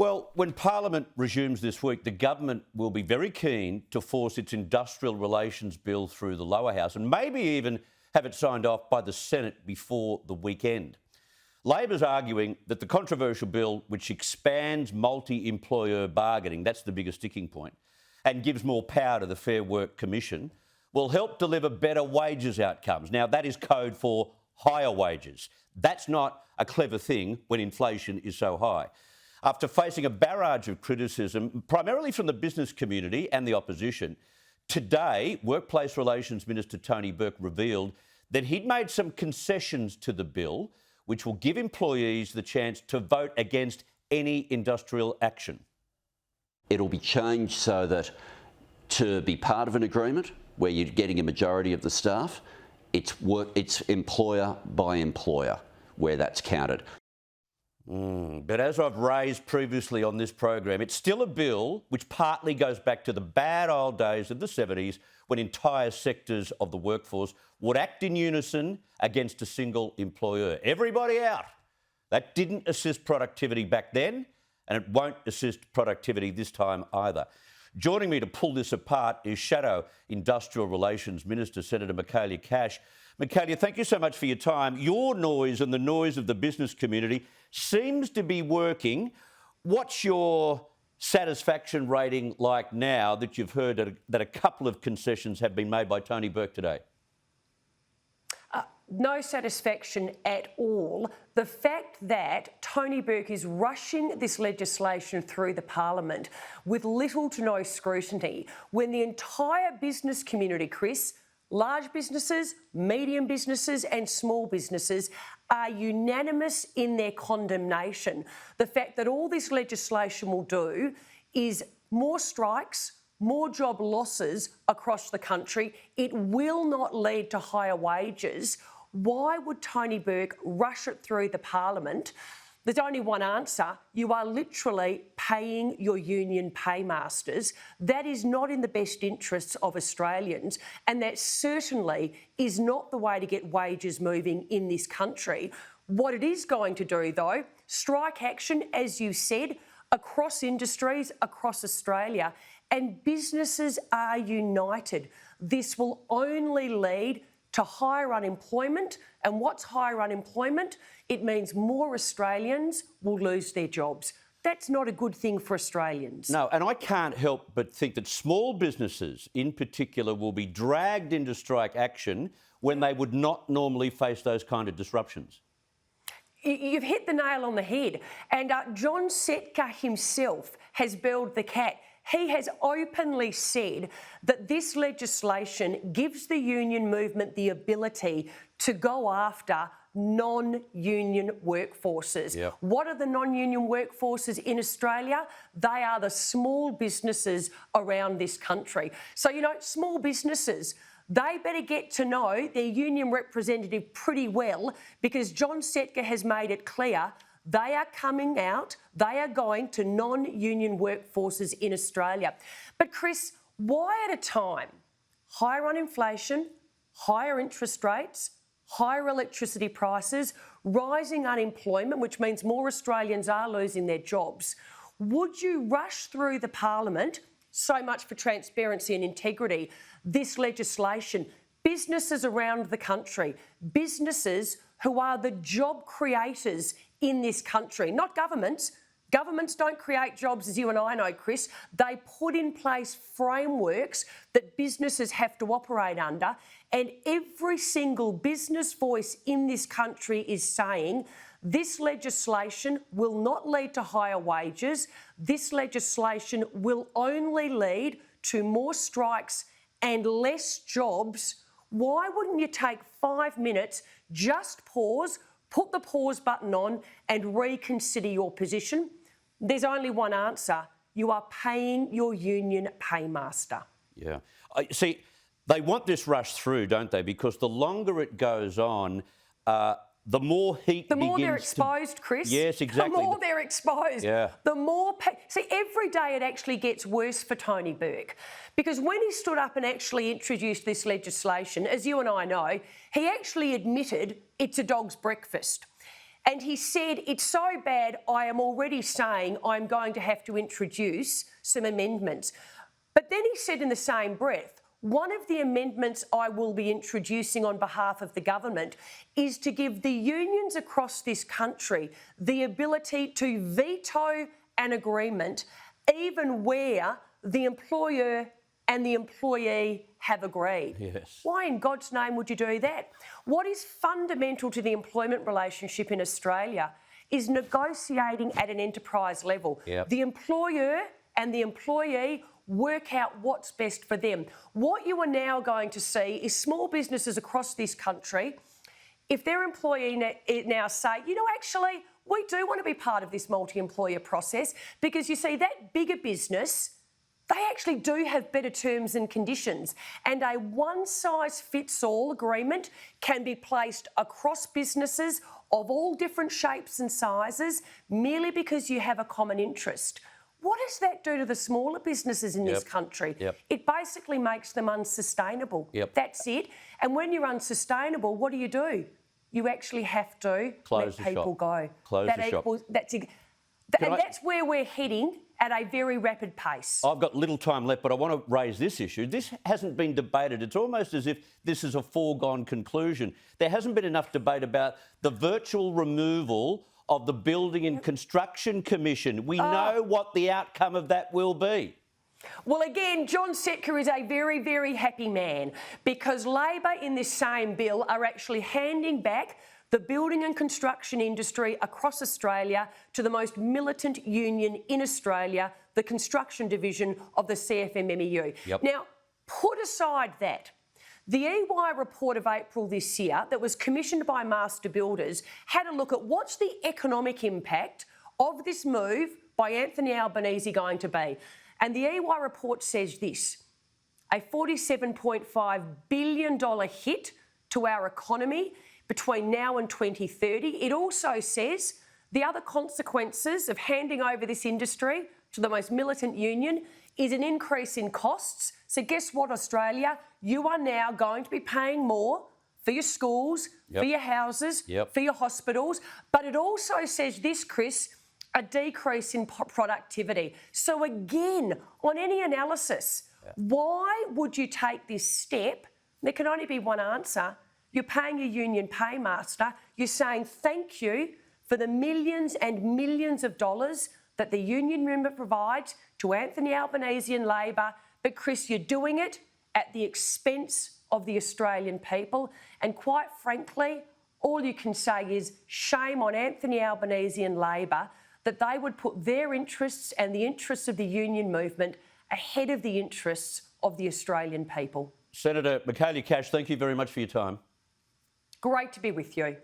Well, when Parliament resumes this week, the government will be very keen to force its industrial relations bill through the lower house and maybe even have it signed off by the Senate before the weekend. Labor's arguing that the controversial bill, which expands multi-employer bargaining, that's the biggest sticking point, and gives more power to the Fair Work Commission, will help deliver better wages outcomes. Now, that is code for higher wages. That's not a clever thing when inflation is so high. After facing a barrage of criticism, primarily from the business community and the opposition, today, Workplace Relations Minister Tony Burke revealed that he'd made some concessions to the bill, which will give employees the chance to vote against any industrial action. It'll be changed so that to be part of an agreement where you're getting a majority of the staff, it's employer by employer where that's counted. But as I've raised previously on this program, it's still a bill which partly goes back to the bad old days of the 70s when entire sectors of the workforce would act in unison against a single employer. Everybody out. That didn't assist productivity back then, and it won't assist productivity this time either. Joining me to pull this apart is Shadow Industrial Relations Minister, Senator Michaelia Cash. Michaelia, thank you so much for your time. Your noise and the noise of the business community seems to be working. What's your satisfaction rating like now that you've heard that a couple of concessions have been made by Tony Burke today? No satisfaction at all. The fact that Tony Burke is rushing this legislation through the Parliament with little to no scrutiny, when the entire business community, Chris, large businesses, medium businesses and small businesses are unanimous in their condemnation. The fact that all this legislation will do is more strikes, more job losses across the country. It will not lead to higher wages. Why would Tony Burke rush it through the Parliament? There's only one answer. You are literally paying your union paymasters. That is not in the best interests of Australians, and that certainly is not the way to get wages moving in this country. What it is going to do, though, strike action, as you said, across industries, across Australia, and businesses are united. This will only lead to higher unemployment. And what's higher unemployment? It means more Australians will lose their jobs. That's not a good thing for Australians. No, and I can't help but think that small businesses in particular will be dragged into strike action when they would not normally face those kind of disruptions. You've hit the nail on the head. And John Setka himself has belled the cat. He has openly said that this legislation gives the union movement the ability to go after non-union workforces. Yep. What are the non-union workforces in Australia? They are the small businesses around this country. So, small businesses, they better get to know their union representative pretty well, because John Setka has made it clear they are coming out, they are going to non-union workforces in Australia. But Chris, why at a time? Higher on inflation, higher interest rates, higher electricity prices, rising unemployment, which means more Australians are losing their jobs. Would you rush through the Parliament, so much for transparency and integrity, this legislation? Businesses around the country, businesses who are the job creators in this country, not governments. Governments don't create jobs, as you and I know, Chris. They put in place frameworks that businesses have to operate under, and every single business voice in this country is saying this legislation will not lead to higher wages. This legislation will only lead to more strikes and less jobs. Why wouldn't you take 5 minutes, just pause, put the pause button on and reconsider your position? There's only one answer. You are paying your union paymaster. Yeah. See, they want this rushed through, don't they? Because the longer it goes on, the more heat The more begins they're exposed, Chris. Yes, exactly. The more they're exposed. Yeah. The more... See, every day it actually gets worse for Tony Burke, because when he stood up and actually introduced this legislation, as you and I know, he actually admitted it's a dog's breakfast. And he said, it's so bad, I am already saying I'm going to have to introduce some amendments. But then he said in the same breath, one of the amendments I will be introducing on behalf of the government is to give the unions across this country the ability to veto an agreement even where the employer and the employee have agreed. Yes. Why in God's name would you do that? What is fundamental to the employment relationship in Australia is negotiating at an enterprise level. Yep. The employer and the employee work out what's best for them. What you are now going to see is small businesses across this country, if their employee now say, you know, actually, we do want to be part of this multi-employer process, because you see that bigger business, they actually do have better terms and conditions, and a one-size-fits-all agreement can be placed across businesses of all different shapes and sizes merely because you have a common interest. What does that do to the smaller businesses in this country? Yep. It basically makes them unsustainable. Yep. That's it. And when you're unsustainable, what do? You actually have to Close let the people shop. go. Close that the shop. equals, that's, and that's where we're heading at a very rapid pace. I've got little time left, but I want to raise this issue. This hasn't been debated. It's almost as if this is a foregone conclusion. There hasn't been enough debate about the virtual removal of the Building and Construction Commission. We know what the outcome of that will be. Well, again, John Setka is a very, very happy man, because Labor in this same bill are actually handing back the building and construction industry across Australia to the most militant union in Australia, the construction division of the CFMMEU. Yep. Now, put aside that, the EY report of April this year that was commissioned by Master Builders had a look at what's the economic impact of this move by Anthony Albanese going to be. And the EY report says this: a $47.5 billion hit to our economy between now and 2030. It also says the other consequences of handing over this industry to the most militant union is an increase in costs. So guess what, Australia? You are now going to be paying more for your schools, for your houses, for your hospitals. But it also says this, Chris, a decrease in productivity. So again, on any analysis, why would you take this step? There can only be one answer. You're paying your union paymaster. You're saying thank you for the millions and millions of dollars that the union member provides to Anthony Albanese and Labor. But Chris, you're doing it at the expense of the Australian people. And quite frankly, all you can say is shame on Anthony Albanese and Labor that they would put their interests and the interests of the union movement ahead of the interests of the Australian people. Senator Michaelia Cash, thank you very much for your time. Great to be with you.